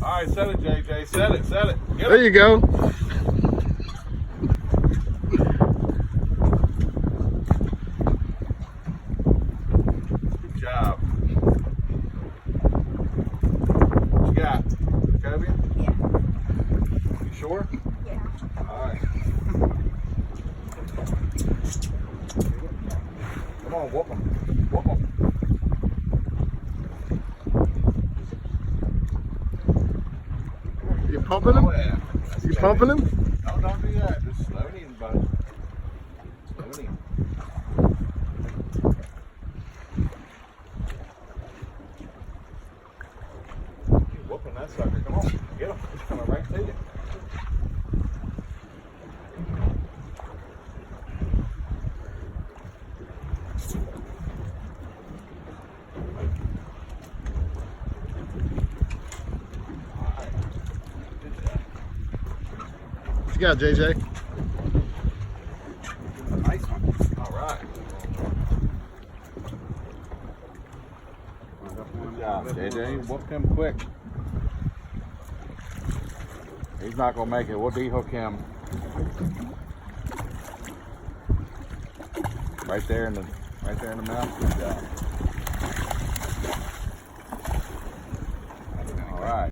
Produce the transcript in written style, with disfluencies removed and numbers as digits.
All right, set it, JJ. Set it. Get There him. you go. Good job. What you got? Cobia? Yeah. You sure? Yeah. All right. Come on, whoop him. Whoop him. You pumping him? Oh, yeah. That's You good. pumping him? No, don't do that. Just slow it in, buddy. Slow it in. You're whooping that sucker. Come on. Get him. He's coming right to you. All right. Good job. What you got, JJ? Nice one. All right. Good job, JJ. Whoop him quick. He's not gonna make it. We'll de-hook him. Right there in the mouth. Good job.